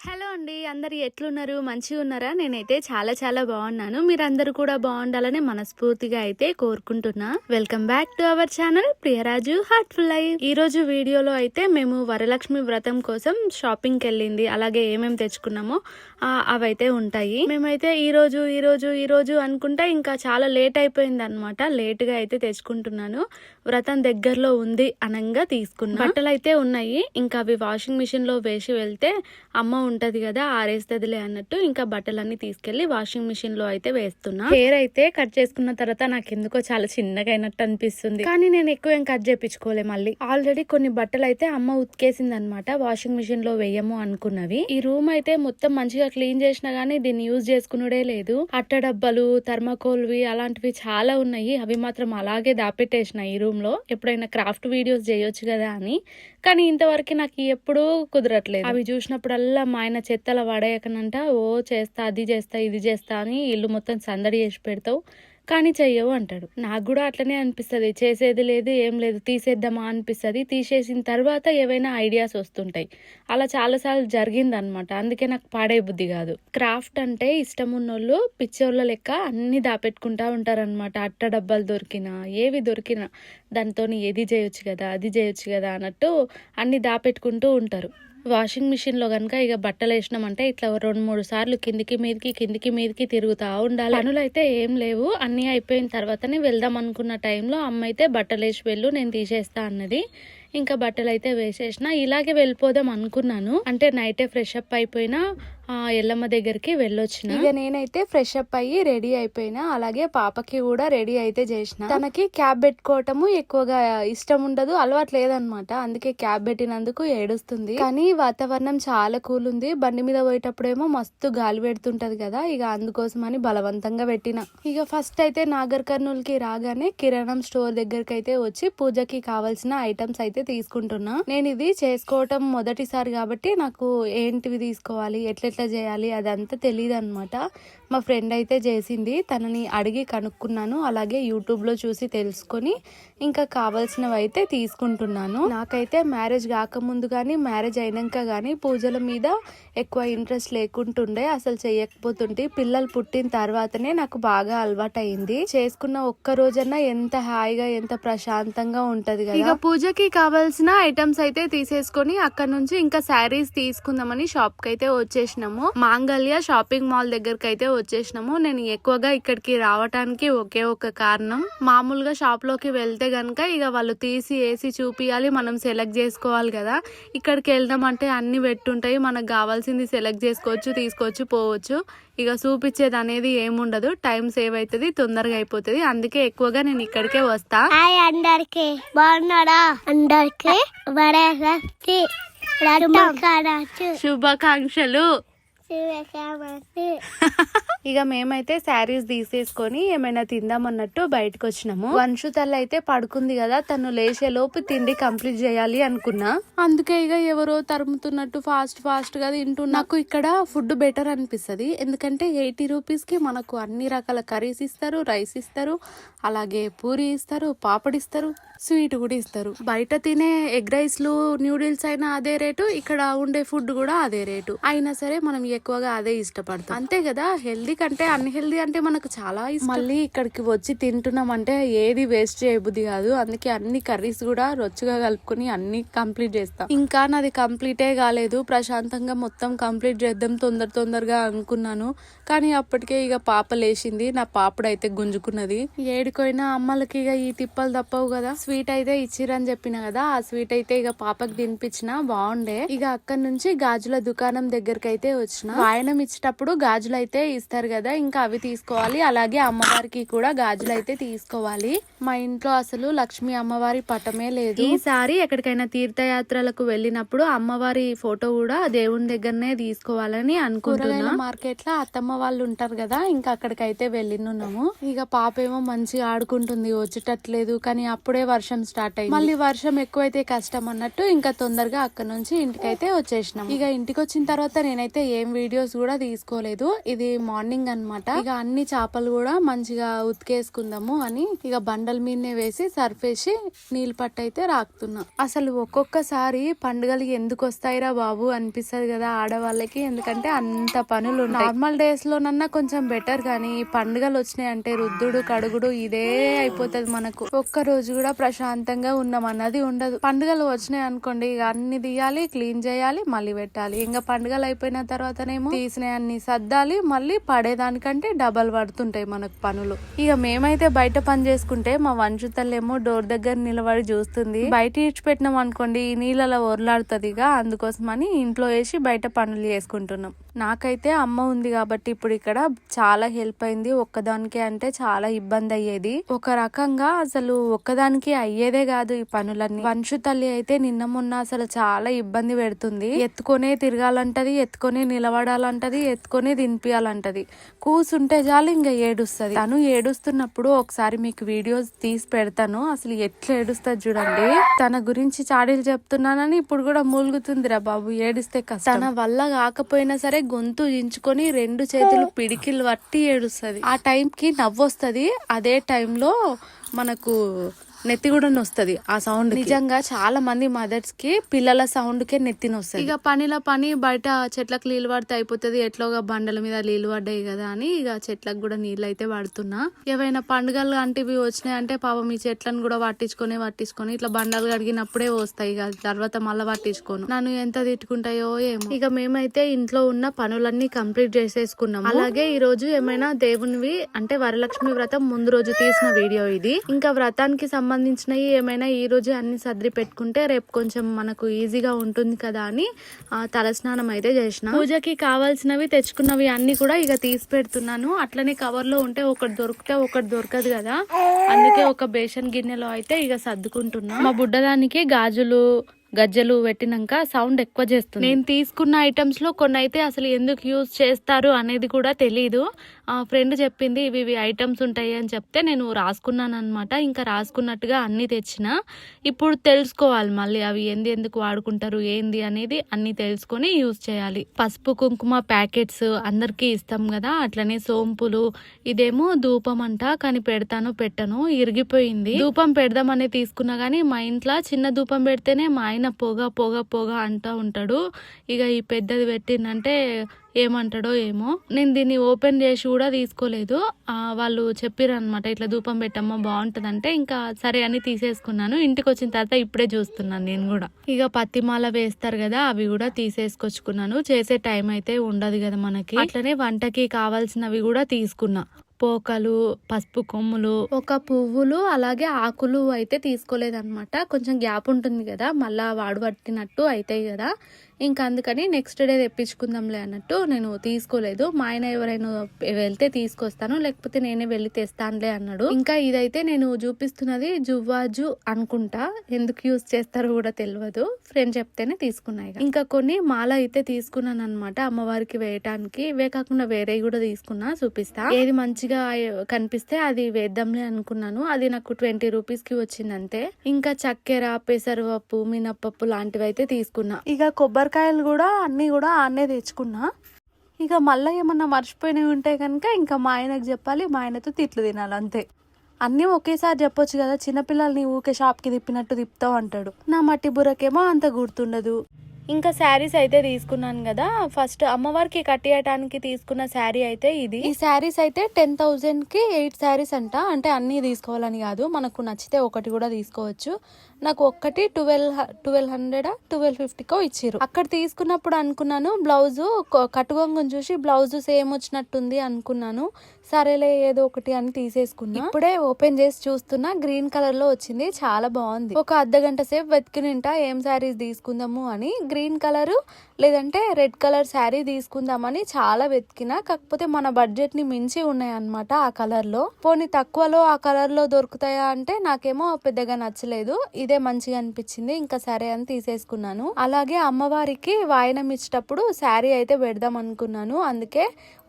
Hello అండి, అందరు ఎట్లున్నారు? మంచిగా ఉన్నారా? నేనైతే చాలా చాలా బాగున్నాను. మీరందరూ కూడా బాగుండాలని మనస్ఫూర్తిగా అయితే కోరుకుంటున్నా. Welcome back to our channel Priyaraju heartful life. ఈ రోజు వీడియోలో అయితే మేము వరలక్ష్మి వ్రతం కోసం షాపింగ్ కి వెళ్ళింది, అలాగే ఏమేమి తెచ్చుకున్నామో అవైతే ఉంటాయి. మేమైతే ఈ రోజు అనుకుంటా ఇంకా చాలా లేట్ అయిపోయింది అనమాట. లేట్ గా అయితే తెచ్చుకుంటున్నాను. వ్రతం దగ్గరలో ఉంది అనంగా తీసుకున్నా. బట్టలు అయితే ఉన్నాయి, ఇంకా అవి వాషింగ్ మిషన్ లో వేసి వెళ్తే అమ్మ ఉంటది కదా ఆరేస్తదిలే అన్నట్టు ఇంకా బట్టలన్నీ తీసుకెళ్లి వాషింగ్ మిషన్ లో అయితే వేస్తున్నా. హెయిర్ అయితే కట్ చేసుకున్న తర్వాత నాకు ఎందుకో చాలా చిన్నగా అయినట్టు అనిపిస్తుంది, కానీ నేను ఎక్కువ ఏం కట్ చేపించుకోలే. మళ్ళీ ఆల్రెడీ కొన్ని బట్టలు అయితే అమ్మ ఉతికేసింది అనమాట, వాషింగ్ మిషన్ లో వేయము అనుకున్నవి. ఈ రూమ్ అయితే మొత్తం మంచిగా క్లీన్ చేసినా గానీ దీన్ని యూజ్ చేసుకున్నడే లేదు. అట్ట డబ్బాలు, థర్మాకోల్వి అలాంటివి చాలా ఉన్నాయి, అవి మాత్రం అలాగే దాపెట్టేసిన ఈ రూమ్ లో. ఎప్పుడైనా క్రాఫ్ట్ వీడియోస్ చేయొచ్చు కదా అని, కానీ ఇంతవరకు నాకు ఎప్పుడూ కుదరట్లేదు. అవి చూసినప్పుడల్లా మా ఆయన చెత్తల పడేయకనంట ఓ చేస్తా, అది చేస్తా, ఇది చేస్తా అని ఇల్లు మొత్తం సందడి చేసి పెడతావు కానీ చెయ్యవు అంటాడు. నాకు కూడా అట్లనే అనిపిస్తుంది, చేసేది లేదు ఏం లేదు, తీసేద్దామా అనిపిస్తుంది. తీసేసిన తర్వాత ఏవైనా ఐడియాస్ వస్తుంటాయి. అలా చాలాసార్లు జరిగిందనమాట, అందుకే నాకు పాడే బుద్ధి కాదు. క్రాఫ్ట్ అంటే ఇష్టం ఉన్నోళ్ళు పిచ్చోళ్ళ లెక్క అన్ని దాపెట్టుకుంటా ఉంటారనమాట. అట్ట డబ్బాలు దొరికినా ఏవి దొరికినా దాంతో ఏది చేయొచ్చు కదా, అది చేయొచ్చు కదా అన్నట్టు అన్ని దాపెట్టుకుంటూ ఉంటారు. వాషింగ్ మిషన్ లో కనుక ఇక బట్టలు వేసినామంటే ఇట్లా 2-3 సార్లు కిందికి మీదకి తిరుగుతా ఉండాలి. పనులు అయితే ఏం లేవు, అన్ని అయిపోయిన తర్వాతనే వెళ్దాం అనుకున్న టైంలో అమ్మ అయితే బట్టలు వేసి వెళ్ళు నేను తీసేస్తా అన్నది. ఇంకా బట్టలు అయితే వేసేసిన. ఇలాగే వెళ్ళిపోదాం అనుకున్నాను, అంటే నైటే ఫ్రెష్ అప్ అయిపోయినా ఎల్లమ్మ దగ్గరికి వెళ్ళొచ్చిన. ఇక నేనైతే ఫ్రెష్ అప్ అయ్యి రెడీ అయిపోయినా, అలాగే పాపకి కూడా రెడీ అయితే చేసిన. తనకి క్యాబ్ పెట్టుకోవటము ఎక్కువగా ఇష్టం ఉండదు, అలవాటు లేదనమాట, అందుకే క్యాబ్ పెట్టినందుకు ఏడుస్తుంది. కానీ వాతావరణం చాలా కూల్ ఉంది. బండి మీద పోయేటప్పుడేమో మస్తు గాలి పెడుతుంటది కదా, ఇక అందుకోసమని బలవంతంగా పెట్టిన. ఇక ఫస్ట్ అయితే నాగర్ కర్నూల్ కి రాగానే కిరాణం స్టోర్ దగ్గరికి అయితే వచ్చి పూజకి కావాల్సిన ఐటమ్స్ అయితే తీసుకుంటున్నా. నేను ఇది చేసుకోవటం మొదటిసారి కాబట్టి నాకు ఏంటివి తీసుకోవాలి, ఎట్లా చేయాలి అదంతా తెలియదు అనమాట. మా ఫ్రెండ్ అయితే చేసింది, తనని అడిగి కనుక్కున్నాను, అలాగే యూట్యూబ్ లో చూసి తెలుసుకొని ఇంకా కావాల్సినవి అయితే తీసుకుంటున్నాను. నాకైతే మ్యారేజ్ కాకముందు కానీ మ్యారేజ్ అయినాక కానీ పూజల మీద ఎక్కువ ఇంట్రెస్ట్ లేకుంటుండే, అసలు చెయ్యకపోతుంటే. పిల్లలు పుట్టిన తర్వాతనే నాకు బాగా అలవాటు అయింది. చేసుకున్న ఒక్క రోజన్నా ఎంత హాయిగా ఎంత ప్రశాంతంగా ఉంటది కదా. ఇక పూజకి కావాల్సిన ఐటమ్స్ అయితే తీసేసుకొని అక్కడ నుంచి ఇంకా శారీస్ తీసుకుందామని షాప్ కి అయితే వచ్చేసినాము. మాంగళ్య షాపింగ్ మాల్ దగ్గరకు అయితే వచ్చేసినాము. నేను ఎక్కువగా ఇక్కడికి రావటానికి ఒకే ఒక కారణం, మామూలుగా షాప్ లోకి వెళ్తే గనక ఇక వాళ్ళు తీసి వేసి చూపియాలి, మనం సెలెక్ట్ చేసుకోవాలి కదా. ఇక్కడికి వెళ్దామంటే అన్ని పెట్టుంటాయి, మనకు కావాల్సింది సెలెక్ట్ చేసుకోవచ్చు, తీసుకోవచ్చు, పోవచ్చు. ఇక చూపించేది అనేది ఏముండదు, టైం సేవ్ అవుతుంది, తొందరగా అయిపోతుంది. అందుకే ఎక్కువగా నేను ఇక్కడికే వస్తా. అందరికి బాగున్నారా? అందరికి శుభాకాంక్షలు. ఇక మేమైతే శారీస్ తీసేసుకొని ఏమైనా తిందామన్నట్టు బయటకు వచ్చినాము. వంశు తల్లి అయితే పడుకుంది కదా, తను లేచే లోపు తిండి కంప్లీట్ చేయాలి అనుకున్నా. అందుకే ఇక ఎవరో తరుముతున్నట్టు ఫాస్ట్ గా తింటున్నా. నాకు ఇక్కడ ఫుడ్ బెటర్ అనిపిస్తుంది, ఎందుకంటే 80 రూపీస్ కి మనకు అన్ని రకాల కర్రీస్ ఇస్తారు, రైస్ ఇస్తారు, అలాగే పూరి ఇస్తారు, పాపడ్ ఇస్తారు, స్వీట్ కూడా ఇస్తారు. బయట తినే ఎగ్ రైస్లు న్యూడిల్స్ అయినా అదే రేటు, ఇక్కడ ఉండే ఫుడ్ కూడా అదే రేటు. అయినా సరే మనం ఎక్కువగా అదే ఇష్టపడతాం, అంతే కదా. హెల్దీ కంటే అన్హెల్దీ అంటే మనకు చాలా ఇష్టం. మళ్ళీ ఇక్కడికి వచ్చి తింటున్నాం అంటే ఏది వేస్ట్ చేయబుద్ధి కాదు, అందుకే అన్ని కర్రీస్ కూడా రొచ్చుగా కలుపుకొని అన్ని కంప్లీట్ చేస్తాం. ఇంకా నాది కంప్లీటే కాలేదు, ప్రశాంతంగా మొత్తం కంప్లీట్ చేద్దాం తొందరగా అనుకున్నాను. కానీ అప్పటికే ఇక పాప లేచింది, నా పాపడు అయితే గుంజుకున్నది. ఏడుకోయినా అమ్మలకి ఇక ఈ తిప్పలు తప్పవు కదా. స్వీట్ అయితే ఇచ్చిరని చెప్పిన కదా, ఆ స్వీట్ అయితే ఇక పాపకి తినిపించిన, బాగుండే. ఇక అక్కడ నుంచి గాజుల దుకాణం దగ్గరికి అయితే వచ్చిన. వాయనం ఇచ్చేటప్పుడు గాజులు అయితే ఇస్తారు కదా, ఇంకా అవి తీసుకోవాలి, అలాగే అమ్మవారికి కూడా గాజులు అయితే తీసుకోవాలి. మా ఇంట్లో అసలు లక్ష్మీ అమ్మవారి పటమే లేదు. ఈసారి ఎక్కడికైనా తీర్థయాత్రలకు వెళ్ళినప్పుడు అమ్మవారి ఫోటో కూడా దేవుని దగ్గరనే తీసుకోవాలని అనుకుంటున్నా. మార్కెట్ లో అత్తమ్మ వాళ్ళు ఉంటారు కదా, ఇంకా అక్కడికైతే వెళ్ళినున్నాము. ఇక పాప ఏమో మంచిగా ఆడుకుంటుంది, వచ్చేటట్లేదు, కానీ అప్పుడే వర్షం స్టార్ట్ అయింది. మళ్ళీ వర్షం ఎక్కువైతే కష్టం అన్నట్టు ఇంకా తొందరగా అక్కడ నుంచి ఇంటికైతే వచ్చేసినాం. ఇక ఇంటికి వచ్చిన తర్వాత నేనైతే ఏం వీడియోస్ కూడా తీసుకోలేదు. ఇది మార్నింగ్ మార్నింగ్ అన్నమాట. ఇక అన్ని చేపలు కూడా మంచిగా ఉతికేసుకుందాము అని ఇక బండల మీదనే వేసి సర్ఫేసి నీళ్ళు పట్టయితే రాకుతున్నా. అసలు ఒక్కొక్కసారి పండుగలు ఎందుకు వస్తాయిరా బాబు అనిపిస్తది కదా ఆడవాళ్ళకి. ఎందుకంటే అంత పనులు నార్మల్ డేస్ లోనన్నా కొంచెం బెటర్, కానీ ఈ పండుగలు వచ్చినాయి అంటే రుద్దుడు కడుగుడు ఇదే అయిపోతది మనకు. ఒక్క రోజు కూడా ప్రశాంతంగా ఉన్నాం అన్నది ఉండదు. పండుగలు వచ్చినాయి అనుకోండి ఇక అన్ని తీయాలి, క్లీన్ చేయాలి, మళ్ళీ పెట్టాలి. ఇంకా పండుగలు అయిపోయిన తర్వాతనేమో తీసినవి అన్ని సర్దాలి, మళ్ళీ పడేదానికంటే డబల్ పడుతుంటాయి మనకు పనులు. ఇక మేమైతే బయట పని చేసుకుంటే మా వంశు తల్లేమో డోర్ దగ్గర నిలబడి చూస్తుంది. బయట ఇచ్చిపెట్టినాం అనుకోండి ఈ నీళ్ళలో ఒర్లాడుతుంది. ఇక అందుకోసమని ఇంట్లో వేసి బయట పనులు చేసుకుంటున్నాం. నాకైతే అమ్మ ఉంది కాబట్టి ఇప్పుడు ఇక్కడ చాలా హెల్ప్ అయింది. ఒక్కదానికే అంటే చాలా ఇబ్బంది అయ్యేది. ఒక రకంగా అసలు ఒక్కదానికి అయ్యేదే కాదు ఈ పనులన్నీ. వంశు తల్లి అయితే నిన్న మొన్న అసలు చాలా ఇబ్బంది పెడుతుంది. ఎత్తుకొనే తిరగాలంటది, ఎత్తుకొనే నిలబడాలంటది, ఎత్తుకొనే తినిపియాలంటది. కూసుంటే చాలు ఇంకా ఏడుస్తుంది. తను ఏడుస్తున్నప్పుడు ఒకసారి మీకు వీడియోస్ తీసి పెడతాను. అసలు ఎట్లా ఏడుస్తుంది చూడండి. తన గురించి చాడీలు చెప్తున్నానని ఇప్పుడు కూడా మూలుగుతుందిరా బాబు. ఏడిస్తే కష్టం. తన వల్ల కాకపోయినా సరే గొంతు దించుకొని 2 చేతులు పిడికిలు పట్టి ఏడుస్తుంది. ఆ టైంకి నవ్వొస్తుంది. అదే టైంలో మనకు నెత్తి కూడా వస్తుంది ఆ సౌండ్. నిజంగా చాలా మంది మదర్స్ కి పిల్లల సౌండ్ కే నెత్తి నొస్తుంది. ఇక పనిలో పని బయట చెట్లకు నీళ్ళు పడితే అయిపోతుంది. ఎట్లోగా బండల మీద నీళ్లు పడ్డాయి కదా అని ఇక చెట్లకు కూడా నీళ్ళు అయితే పడుతున్నా. ఏవైనా పండుగలు లాంటివి వచ్చినాయంటే పాపం ఈ చెట్లను కూడా పట్టించుకొని ఇట్లా బండలు కడిగినప్పుడే వస్తాయి. ఇక తర్వాత మళ్ళీ పట్టించుకోను. నన్ను ఎంత తిట్టుకుంటాయో ఏమో. ఇక మేమైతే ఇంట్లో ఉన్న పనులన్నీ కంప్లీట్ చేసేసుకున్నాం. అలాగే ఈ రోజు ఏమైనా దేవునివి అంటే వరలక్ష్మి వ్రతం ముందు రోజు తీసిన వీడియో ఇది. ఇంకా వ్రతానికి సంబంధించినవి ఏమైనా ఈ రోజు అన్ని సర్ది పెట్టుకుంటే రేపు కొంచెం మనకు ఈజీగా ఉంటుంది కదా అని తలస్నానం అయితే చేసిన. పూజకి కావాల్సినవి తెచ్చుకున్నవి అన్ని కూడా ఇక తీసి పెడుతున్నాను. అట్లనే కవర్ లో ఉంటే ఒకటి దొరికితే ఒకటి దొరకదు కదా, అందుకే ఒక బేషన్ గిన్నెలో అయితే ఇక సర్దుకుంటున్నా. మా బుడ్డదానికి గాజులు గజ్జలు పెట్టినాక సౌండ్ ఎక్కువ చేస్తుంది. నేను తీసుకున్న ఐటమ్స్ లో కొన్ని అయితే అసలు ఎందుకు యూజ్ చేస్తారు అనేది కూడా తెలీదు. ఫ్రెండ్ చెప్పింది ఇవి ఐటమ్స్ ఉంటాయి అని చెప్తే నేను రాసుకున్నాను అనమాట. ఇంకా రాసుకున్నట్టుగా అన్ని తెచ్చిన. ఇప్పుడు తెలుసుకోవాలి మళ్ళీ అవి ఎందుకు వాడుకుంటారు ఏంది అనేది అన్ని తెలుసుకొని యూజ్ చేయాలి. పసుపు కుంకుమ ప్యాకెట్స్ అందరికీ ఇస్తాం కదా, అట్లనే సోంపులు. ఇదేమో ధూపం అంట, కానీ పెట్టను ఇరిగిపోయింది. ధూపం పెడదామని తీసుకున్నా గానీ మా ఇంట్లో చిన్న ధూపం పెడితేనే మా ఆయన పొగ అంటూ ఉంటాడు. ఇక ఈ పెద్దది పెట్టిందంటే ఏమంటాడో ఏమో. నేను దీన్ని ఓపెన్ చేసి కూడా తీసుకోలేదు. వాళ్ళు చెప్పారు అనమాట ఇట్లా ధూపం పెట్టమ్మా బాగుంటదంటే ఇంకా సరే అని తీసేసుకున్నాను. ఇంటికి వచ్చిన తర్వాత ఇప్పుడే చూస్తున్నాను నేను కూడా. ఇక పత్తిమాల వేస్తారు కదా అవి కూడా తీసేసుకొచ్చుకున్నాను. చేసే టైం అయితే ఉండదు కదా మనకి. అట్లనే వంటకి కావాల్సినవి కూడా తీసుకున్నా. పోకలు, పసుపు కొమ్ములు, ఒక పువ్వులు, అలాగే ఆకులు అయితే తీసుకోలేదన్నమాట. కొంచెం గ్యాప్ ఉంటుంది కదా మళ్ళా వాడు పట్టినట్టు అవుతాయి కదా, ఇంకా అందుకని నెక్స్ట్ డే తెప్పించుకుందాంలే అన్నట్టు నేను తీసుకోలేదు. మా ఆయన ఎవరైనా వెళ్తే తీసుకొస్తాను, లేకపోతే నేనే వెళ్ళి తెస్తానులే అన్నాడు. ఇంకా ఇదైతే నేను చూపిస్తున్నది జువ్వాజు అనుకుంటా, ఎందుకు యూజ్ చేస్తారో కూడా తెలియదు. ఫ్రెండ్ చెప్తేనే తీసుకున్నాయి. ఇంకా కొన్ని మాల అయితే తీసుకున్నాను అనమాట అమ్మవారికి వేయటానికి. ఇవే కాకుండా వేరే కూడా తీసుకున్నా, చూపిస్తా. ఏది మంచిగా కనిపిస్తే అది వేద్దాంలే అనుకున్నాను. అది నాకు 20 రూపీస్ కి వచ్చింది అంతే. ఇంకా చక్కెర, పెసరపప్పు, మినప్పప్పు లాంటివి అయితే తీసుకున్నా. ఇక కొబ్బరికాయలు కూడా అన్ని కూడా ఆన్నే తెచ్చుకున్నా. ఇక మళ్ళీ ఏమన్నా మర్చిపోయినవి ఉంటే కనుక ఇంకా మా ఆయనకు చెప్పాలి, మా ఆయనతో తిట్లు తినాలి అంతే. అన్నీ ఒకేసారి చెప్పొచ్చు కదా, చిన్నపిల్లల్ని ఊకే షాప్కి తిప్పినట్టు తిప్పుతావు అంటాడు. నా మట్టి బుర్రకేమో అంత గుర్తుండదు. ఇంకా శారీస్ అయితే తీసుకున్నాను కదా. ఫస్ట్ అమ్మవారికి కట్టేయటానికి తీసుకున్న శారీ అయితే ఇది. ఈ శారీస్ అయితే 10,000 కి 8 శారీస్ అంట. అంటే అన్ని తీసుకోవాలని కాదు, మనకు నచ్చితే ఒకటి కూడా తీసుకోవచ్చు. నాకు ఒక్కటి 1250కో ఇచ్చిర్రు. అక్కడ తీసుకున్నప్పుడు అనుకున్నాను బ్లౌజు కట్టుగొంగుని చూసి బ్లౌజు సేమ్ వచ్చినట్టుంది అనుకున్నాను. సరేలే ఏదో ఒకటి అని తీసేసుకున్నా. ఇప్పుడే ఓపెన్ చేసి చూస్తున్నా, గ్రీన్ కలర్ లో వచ్చింది, చాలా బాగుంది. ఒక అర్ధగంట సేపు వెతికినింటా ఏం శారీస్ తీసుకుందాము అని. గ్రీన్ కలర్ లేదంటే రెడ్ కలర్ శారీ తీసుకుందామని చాలా వెతికినా, కాకపోతే మన బడ్జెట్ ని మించి ఉన్నాయి అన్నమాట ఆ కలర్ లో. పోనీ తక్కువలో ఆ కలర్ లో దొరుకుతాయా అంటే నాకేమో పెద్దగా నచ్చలేదు. ఇదే మంచిగా అనిపించింది, ఇంకా సరే అని తీసేసుకున్నాను. అలాగే అమ్మవారికి వాయనం ఇచ్చేటప్పుడు శారీ అయితే పెడదాం అనుకున్నాను, అందుకే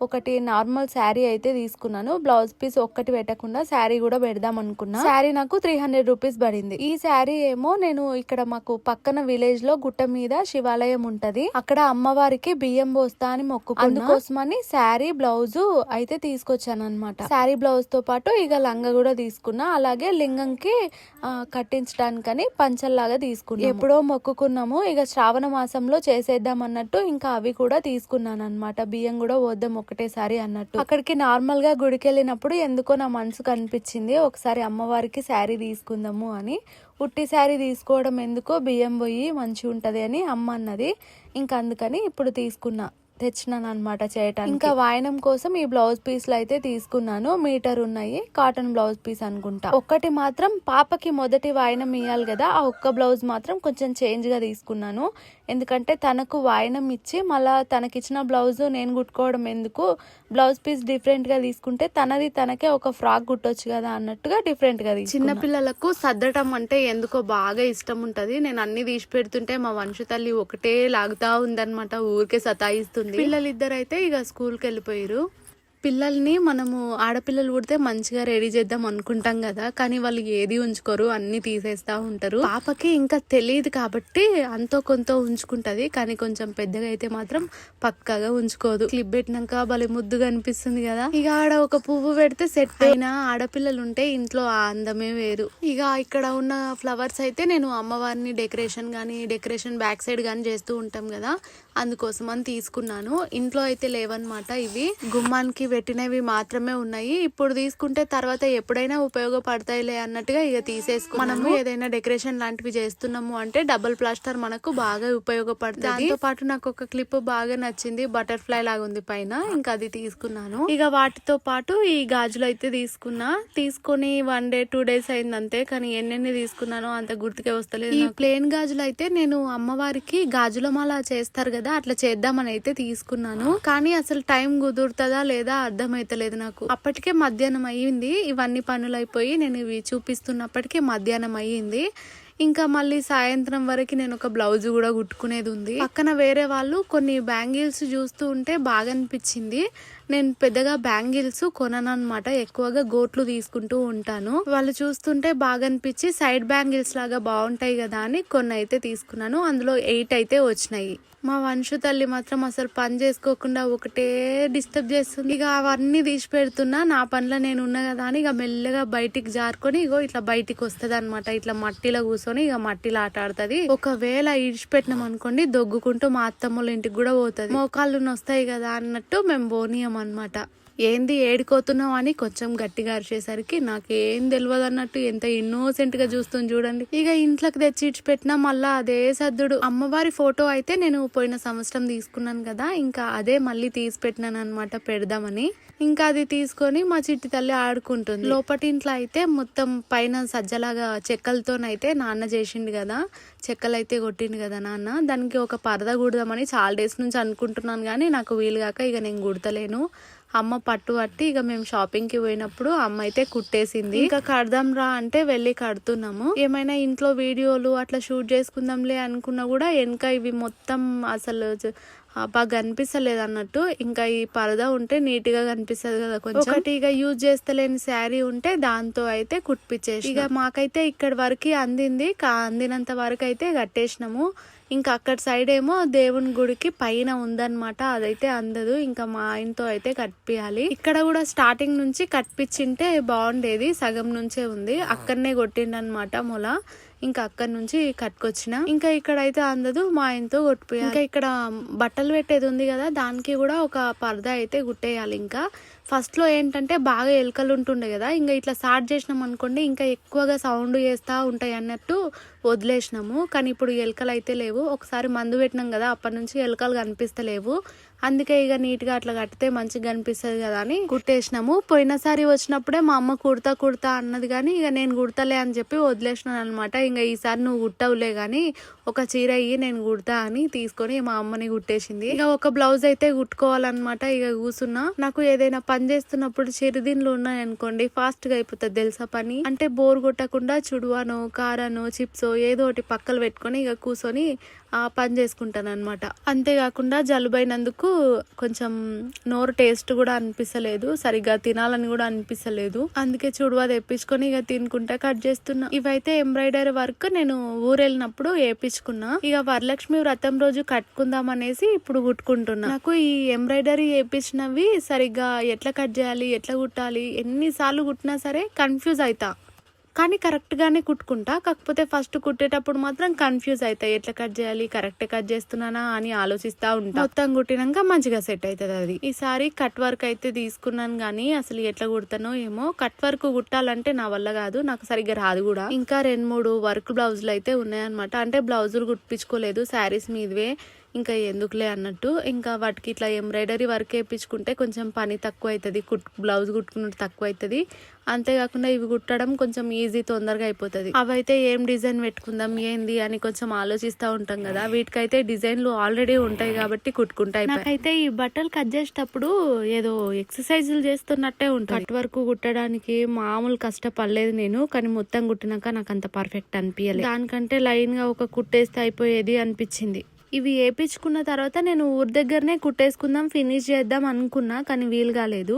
ఒకటి నార్మల్ శారీ అయితే తీసుకున్నాను. బ్లౌజ్ పీస్ ఒక్కటి పెట్టకుండా శారీ కూడా పెడదాం అనుకున్నా. శారీ నాకు 300 రూపీస్ పడింది. ఈ శారీ ఏమో నేను ఇక్కడ మాకు పక్కన విలేజ్ లో గుట్ట మీద శివాలయం ఉంటది, ఆ అక్కడ అమ్మవారికి బియ్యం పోస్తా అని మొక్కుకున్నా. అందుకోసమని శారీ బ్లౌజ్ అయితే తీసుకొచ్చాను అనమాట. శారీ బ్లౌజ్ తో పాటు ఇక లంగా కూడా తీసుకున్నా. అలాగే లింగంకి కట్టించడానికని పంచల్లాగా తీసుకున్నా. ఎప్పుడో మొక్కుకున్నాము, ఇక శ్రావణ మాసంలో చేసేద్దాం అన్నట్టు ఇంకా అవి కూడా తీసుకున్నాను అనమాట. బియ్యం కూడా పోద్దాం ఒకటేసారి అన్నట్టు. అక్కడికి నార్మల్ గా గుడికి వెళ్ళినప్పుడు ఎందుకో నా మనసు కనిపించింది ఒకసారి అమ్మవారికి శారీ తీసుకుందాము అని. ఉట్టి శారీ తీసుకోవడం ఎందుకో, బియ్యం పోయి మంచిగా ఉంటది అని అమ్మ అన్నది. ఇంకా అందుకని ఇప్పుడు తెచ్చినాను అనమాట చేయటానికి. ఇంకా వాయనం కోసం ఈ బ్లౌజ్ పీస్లు అయితే తీసుకున్నాను. మీటర్ ఉన్నాయి, కాటన్ బ్లౌజ్ పీస్ అనుకుంటా. ఒక్కటి మాత్రం పాపకి మొదటి వాయనం ఇయ్యాలి కదా, ఆ ఒక్క బ్లౌజ్ మాత్రం కొంచెం చేంజ్ గా తీసుకున్నాను. ఎందుకంటే తనకు వాయనం ఇచ్చి మళ్ళా తనకిచ్చిన బ్లౌజ్ నేను కుట్టుకోవడం ఎందుకు, బ్లౌజ్ పీస్ డిఫరెంట్ గా తీసుకుంటే తనది తనకే ఒక ఫ్రాక్ కుట్టొచ్చు కదా అన్నట్టుగా డిఫరెంట్ గా తీసుకున్నా. చిన్న పిల్లలకు సర్దటం అంటే ఎందుకో బాగా ఇష్టం ఉంటది. నేను అన్ని తీసి పెడుతుంటే మా వంశ తల్లి ఒకటే లాగుతా ఉందన్నమాట, ఊరికే సతాయిస్తుంది. పిల్లలిద్దరు అయితే ఇక స్కూల్కి వెళ్ళిపోయారు. పిల్లల్ని మనము ఆడపిల్లలు పుడితే మంచిగా రెడీ చేద్దాం అనుకుంటాం కదా, కానీ వాళ్ళు ఏది ఉంచుకోరు, అన్ని తీసేస్తా ఉంటారు. పాపకి ఇంకా తెలియదు కాబట్టి అంతో కొంత ఉంచుకుంటది, కానీ కొంచెం పెద్దగా అయితే మాత్రం పక్కాగా ఉంచుకోదు. క్లిప్ పెట్టినాక భలే ముద్దుగా అనిపిస్తుంది కదా. ఇక ఆడ ఒక పువ్వు పెడితే సెట్ అయినా ఆడపిల్లలు ఉంటే ఇంట్లో ఆ అందమే వేరు. ఇక ఇక్కడ ఉన్న ఫ్లవర్స్ అయితే నేను అమ్మవారిని డెకరేషన్ బ్యాక్ సైడ్ గానీ చేస్తూ ఉంటాం కదా, అందుకోసం అని తీసుకున్నాను. ఇంట్లో అయితే లేవన్నమాట. ఇవి గుమ్మానికి పెట్టినవి మాత్రమే ఉన్నాయి. ఇప్పుడు తీసుకుంటే తర్వాత ఎప్పుడైనా ఉపయోగపడతాయిలే అన్నట్టుగా ఇక తీసేసుకున్నాను. మనము ఏదైనా డెకరేషన్ లాంటివి చేస్తున్నాము అంటే డబుల్ ప్లాస్టర్ మనకు బాగా ఉపయోగపడుతుంది. దాంతో పాటు నాకు ఒక క్లిప్ బాగా నచ్చింది, బటర్ఫ్లై లాగా ఉంది పైన, ఇంకా అది తీసుకున్నాను. ఇక వాటితో పాటు ఈ గాజులు అయితే తీసుకొని 1 day 2 days అయింది అంతే, కానీ ఎన్నెన్ని తీసుకున్నానో అంత గుర్తుకే వస్తలేదు. ఈ ప్లేన్ గాజులు అయితే నేను అమ్మవారికి గాజుల మాల చేస్తారు కదా, అట్లా చేద్దామని అయితే తీసుకున్నాను. కానీ అసలు టైం కుదురుతుందా లేదా అర్థమైతలేదు నాకు. అప్పటికే మధ్యాహ్నం అయ్యింది, ఇవన్నీ పనులు అయిపోయి నేను ఇవి చూపిస్తున్నప్పటికీ మధ్యాహ్నం అయ్యింది. ఇంకా మళ్ళీ సాయంత్రం వరకు నేను ఒక బ్లౌజ్ కూడా కుట్టుకునేది ఉంది. పక్కన వేరే వాళ్ళు కొన్ని బ్యాంగిల్స్ చూస్తూ ఉంటే బాగా అనిపించింది. నేను పెద్దగా బ్యాంగిల్స్ కొనను అనమాట, ఎక్కువగా గోట్లు తీసుకుంటూ ఉంటాను. వాళ్ళు చూస్తుంటే బాగా అనిపించి సైడ్ బ్యాంగిల్స్ లాగా బాగుంటాయి కదా అని కొన్ని అయితే తీసుకున్నాను. అందులో 8 అయితే వచ్చినాయి. మా వంశు తల్లి మాత్రం అసలు పని చేసుకోకుండా ఒకటే డిస్టర్బ్ చేస్తుంది. ఇక అవన్నీ తీసి పెడుతున్నా, నా పనిలో నేను ఉన్నా కదా అని ఇక మెల్లగా బయటికి జారుకొని ఇగో ఇట్లా బయటికి వస్తుంది అనమాట. ఇట్లా మట్టిలో కూర్చొని ఇక మట్టిలో ఆట ఆడుతుంది. ఒకవేళ ఇడిచిపెట్టినాం అనుకోండి దొగ్గుకుంటూ మా అత్తమ్మల ఇంటికి కూడా పోతుంది. మోకాళ్ళు వస్తాయి కదా అన్నట్టు మేము పోనీయం అనమాట. ఏంది ఏడుకోతున్నావు అని కొంచెం గట్టిగా అరిచేసరికి నాకేం తెలియదు అన్నట్టు ఎంత ఇన్నోసెంట్ గా చూస్తుంది చూడండి. ఇక ఇంట్లోకి తెచ్చి ఇచ్చిపెట్టినా మళ్ళా అదే సర్దుడు. అమ్మవారి ఫోటో అయితే నేను పోయిన సంవత్సరం తీసుకున్నాను కదా, ఇంకా అదే మళ్ళీ తీసి పెట్టినాను అనమాట పెడదామని. ఇంకా అది తీసుకొని మా చిట్టి తల్లి ఆడుకుంటుంది. లోపటి ఇంట్లో అయితే మొత్తం పైన సజ్జలాగా చెక్కలతోనైతే నాన్న చేసిండు కదా, చెక్కలైతే కొట్టిండు కదా నాన్న, దానికి ఒక పరద కుడదామని చాలా డేస్ నుంచి అనుకుంటున్నాను కానీ నాకు వీలు కాక ఇక నేను కుడతలేను. అమ్మ పట్టి ఇక మేము షాపింగ్ కి పోయినప్పుడు అమ్మ అయితే కుట్టేసింది. ఇంకా కడదాం రా అంటే వెళ్ళి కడుతున్నాము. ఏమైనా ఇంట్లో వీడియోలు అట్లా షూట్ చేసుకుందాంలే అనుకున్నా కూడా వెనక ఇవి మొత్తం అసలు బాగా కనిపిస్తలేదు అన్నట్టు. ఇంకా ఈ పరదా ఉంటే నీట్ గా కనిపిస్తుంది కదా కొంచెం. ఒకటి ఇక యూజ్ చేస్తలేని శారీ ఉంటే దాంతో అయితే కుట్టిపించేసి ఇక మాకైతే ఇక్కడ వరకు అందింది, అందినంత వరకు అయితే కట్టేసినాము. ఇంకా అక్కడ సైడ్ ఏమో దేవుని గుడికి పైన ఉందన్నమాట, అదైతే అందదు. ఇంకా మా ఆయనతో అయితే కట్టియాలి. ఇక్కడ కూడా స్టార్టింగ్ నుంచి కట్టిపించింటే బాగుండేది, సగం నుంచే ఉంది. అక్కడనే కొట్టిండనమాట మొల, ఇంకా అక్కడ నుంచి కట్టుకొచ్చిన. ఇంకా ఇక్కడ అయితే అందదు, మా ఆయనతో కొట్టిపోయాలి. ఇంకా ఇక్కడ బట్టలు పెట్టేది ఉంది కదా, దానికి కూడా ఒక పరదా అయితే కుట్టేయాలి. ఇంకా ఫస్ట్ లో ఏంటంటే బాగా ఎలుకలు ఉంటుండే కదా, ఇంకా ఇట్లా స్టార్ట్ చేసినాం అనుకోండి ఇంకా ఎక్కువగా సౌండ్ చేస్తా ఉంటాయి అన్నట్టు వదిలేసినాము. కానీ ఇప్పుడు ఎలుకలు అయితే లేవు. ఒకసారి మందు పెట్టినాం కదా, అప్పటి నుంచి ఎలుకలు కనిపిస్తలేవు. అందుకే ఇక నీట్ గా అట్లా కట్టితే మంచిగా కనిపిస్తుంది కదా అని కుట్టేసినాము. పోయినసారి వచ్చినప్పుడే మా అమ్మ కుడతా అన్నది, కానీ ఇక నేను కుడతలే అని చెప్పి వదిలేసినాను అనమాట. ఇంకా ఈసారి నువ్వు కుట్టవులే గానీ ఒక చీర ఇయ్యి నేను కుడతా అని తీసుకొని మా అమ్మని కుట్టేసింది. ఇక ఒక బ్లౌజ్ అయితే కుట్టుకోవాలన్నమాట. ఇక కూర్చున్నా. నాకు ఏదైనా పని చేస్తున్నప్పుడు చిరుదిండ్లు ఉన్నాయి అనుకోండి ఫాస్ట్ గా అయిపోతుంది తెలుసా పని. అంటే బోర్ కొట్టకుండా చుడువానో కారానో చిప్సో ఏదో ఒకటి పక్కలు పెట్టుకొని ఇక కూర్చొని ఆ పని చేసుకుంటాను అనమాట. అంతేకాకుండా జలుబైనందుకు కొంచెం నోరు టేస్ట్ కూడా అనిపిస్తలేదు, సరిగ్గా తినాలని కూడా అనిపిస్తలేదు. అందుకే చుడువా తెప్పించుకొని ఇక తినుకుంటా కట్ చేస్తున్నా. ఇవైతే ఎంబ్రాయిడరీ వర్క్ నేను ఊరు వెళ్ళినప్పుడు వేయించుకున్నా. ఇక వరలక్ష్మి వ్రతం రోజు కట్టుకుందాం అనేసి ఇప్పుడు కుట్టుకుంటున్నా. నాకు ఈ ఎంబ్రాయిడరీ వేయించినవి సరిగ్గా ఎట్లా కట్ చేయాలి, ఎట్లా కుట్టాలి, ఎన్నిసార్లు కుట్టినా సరే కన్ఫ్యూజ్ అవుతా. కానీ కరెక్ట్ గానే కుట్టుకుంటా. కాకపోతే ఫస్ట్ కుట్టేటప్పుడు మాత్రం కన్ఫ్యూజ్ అవుతాయి, ఎట్లా కట్ చేయాలి, కరెక్ట్ కట్ చేస్తున్నానా అని ఆలోచిస్తా ఉంటా. మొత్తం కుట్టినాక మంచిగా సెట్ అవుతుంది అది. ఈసారి కట్ వర్క్ అయితే తీసుకున్నాను, కానీ అసలు ఎట్లా కుడతానో ఏమో. కట్ వర్క్ కుట్టాలంటే నా వల్ల కాదు, నాకు సరిగ్గా రాదు కూడా. ఇంకా 2-3 వర్క్ బ్లౌజులు అయితే ఉన్నాయన్నమాట. అంటే బ్లౌజులు కుట్టించుకోలేదు, శారీస్ మీదవే, ఇంకా ఎందుకులే అన్నట్టు. ఇంకా వాటికి ఇట్లా ఎంబ్రాయిడరీ వర్క్ వేయించుకుంటే కొంచెం పని తక్కువ అవుతుంది, బ్లౌజ్ కుట్టుకున్నట్టు తక్కువ అవుతుంది. అంతేకాకుండా ఇవి కుట్టడం కొంచెం ఈజీ, తొందరగా అయిపోతుంది. అవైతే ఏం డిజైన్ పెట్టుకుందాం ఏంది అని కొంచెం ఆలోచిస్తూ ఉంటాం కదా, వీటికైతే డిజైన్లు ఆల్రెడీ ఉంటాయి కాబట్టి కుట్టుకుంటాయి. నాకైతే ఈ బట్టలు కట్ చేసేటప్పుడు ఏదో ఎక్సర్సైజులు చేస్తున్నట్టే ఉంటుంది. కట్ వర్క్ కుట్టడానికి మామూలు కష్టపడలేదు నేను, కానీ మొత్తం కుట్టినాక నాకు అంత పర్ఫెక్ట్ అనిపించలేదు. దానికంటే లైన్ గా ఒక కుట్టేస్తే అయిపోయేది అనిపించింది. ఇవి వేయించుకున్న తర్వాత నేను ఊరి దగ్గరనే కుట్టేసుకుందాం, ఫినిష్ చేద్దాం అనుకున్నా, కానీ వీలు కాలేదు.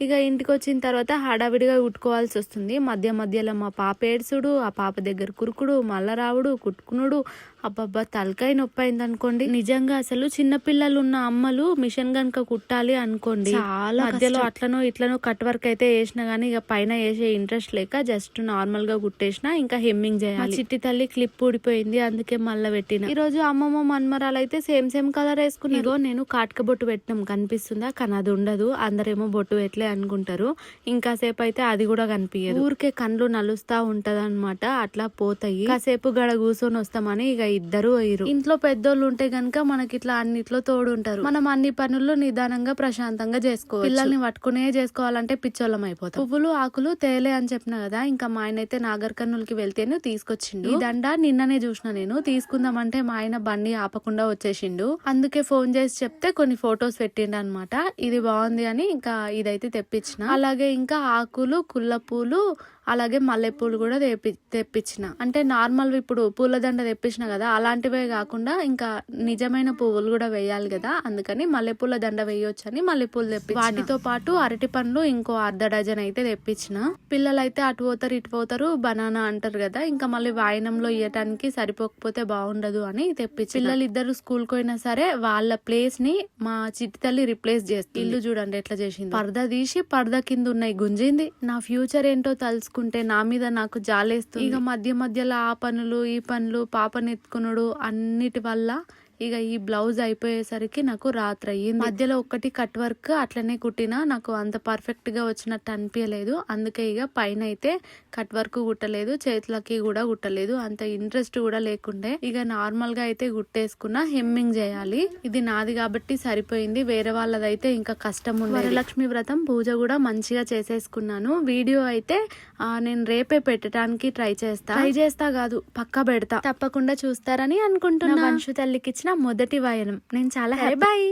ఇక ఇంటికి వచ్చిన తర్వాత హడావిడిగా కుట్టుకోవాల్సి వస్తుంది. మధ్య మధ్యలో మా పాప ఏడ్చుడు, ఆ పాప దగ్గర కురుకుడు, మళ్ళా రావుడు, కుట్టుకునుడు, అబ్బబ్బా తలకాయ నొప్పి అయింది అనుకోండి. నిజంగా అసలు చిన్న పిల్లలు ఉన్న అమ్మలు మిషన్ గనుక కుట్టాలి అనుకోండి, చాలా మధ్యలో అట్లనో ఇట్లనో కట్ వర్క్ అయితే వేసినా గానీ ఇక పైన వేసే ఇంట్రెస్ట్ లేక జస్ట్ నార్మల్ గా కుట్టేసిన. ఇంకా హెమ్మింగ్ చేయాలి. చిట్టి తల్లి క్లిప్ ఊడిపోయింది, అందుకే మళ్ళీ పెట్టిన. ఈ రోజు అమ్మమ్మ మన్మరాలు అయితే సేమ్ కలర్ వేసుకున్నారు. నేను కాటుక బొట్టు పెట్టినాం, కనిపిస్తుందా? కానీ అది ఉండదు, అందరేమో బొట్టు పెట్టలే అనుకుంటారు. ఇంకాసేపు అయితే అది కూడా కనిపించదు, ఊరికే కండ్లు నలుస్తా ఉంటది అనమాట. అట్లా పోతాయి. కాసేపు గడ కూర్చొని వస్తామని ఇక ఇద్దరు అయ్యారు. ఇంట్లో పెద్దోళ్ళు ఉంటే గనక మనకి ఇట్లా అన్నిట్లో తోడు ఉంటారు. మనం అన్ని పనులు నిదానంగా ప్రశాంతంగా చేసుకోవచ్చు. పిల్లల్ని పట్టుకునే చేసుకోవాలంటే పిచ్చోళ్ళం అయిపోతాం. పువ్వులు ఆకులు తేలే అని చెప్పిన కదా, ఇంకా మా ఆయన అయితే నాగర్ కర్నూలుకి వెళ్తేనే తీసుకొచ్చిండు. ఈ దండ నిన్ననే చూసిన నేను, తీసుకుందామంటే మా ఆయన బండి ఆపకుండా వచ్చేసిండు. అందుకే ఫోన్ చేసి చెప్తే కొన్ని ఫొటోస్ పెట్టిండు అనమాట. ఇది బాగుంది అని ఇంకా ఇదైతే తెప్పించిన. అలాగే ఇంకా ఆకులు, కుల్ల పూలు, అలాగే మల్లెపూలు కూడా తెప్పించిన. అంటే నార్మల్ ఇప్పుడు పూలదండ తెప్పించిన కదా, అలాంటివే కాకుండా ఇంకా నిజమైన పువ్వులు కూడా వేయాలి కదా, అందుకని మల్లెపూల దండ వేయొచ్చు అని మల్లెపూలు తెప్పించిన. వాటితో పాటు అరటి పండ్లు ఇంకో 1/2 డజన్ అయితే తెప్పించిన. పిల్లలైతే అటు పోతారు ఇటు పోతారు, బనానా అంటారు కదా, ఇంకా మళ్ళీ వాయినంలో ఇయ్యటానికి సరిపోకపోతే బాగుండదు అని తెప్పించిన. పిల్లలు ఇద్దరు స్కూల్ కి పోయినా సరే వాళ్ళ ప్లేస్ ని మా చిట్టి తల్లి రిప్లేస్ చేస్తుంది. ఇల్లు చూడండి ఎట్లా చేసింది, పరదా తీసి పరదా కింద ఉన్నాయి గుంజింది. నా ఫ్యూచర్ ఏంటో తెలుసుకుంటే నా మీద నాకు జాలేస్తుంది. ఇక మధ్యలో ఆ పనులు ఈ పనులు, పాపనెత్తుకునుడు, అన్నిటి వల్ల ఇక ఈ బ్లౌజ్ అయిపోయేసరికి నాకు రాత్రి అయ్యింది. మధ్యలో ఒక్కటి కట్ వర్క్ అట్లనే కుట్టినా నాకు అంత పర్ఫెక్ట్ గా వచ్చినట్టు అనిపించలేదు. అందుకే ఇక పైన అయితే కట్ వర్క్ కుట్టలేదు, చేతులకి కూడా కుట్టలేదు, అంత ఇంట్రెస్ట్ కూడా లేకుండే. ఇక నార్మల్ గా అయితే కుట్టేసుకున్నా. హెమ్మింగ్ చేయాలి, ఇది నాది కాబట్టి సరిపోయింది, వేరే వాళ్ళదైతే ఇంకా కష్టం ఉంది. వరలక్ష్మి వ్రతం పూజ కూడా మంచిగా చేసేసుకున్నాను. వీడియో అయితే నేను రేపే పెట్టడానికి ట్రై చేస్తా కాదు పక్కా పెడతా, తప్పకుండా చూస్తారని అనుకుంటున్నా. వంశు తల్లికి ఇచ్చిన మొదటి వాయనం. నేను చాలా హ్యాపీ. బాయ్.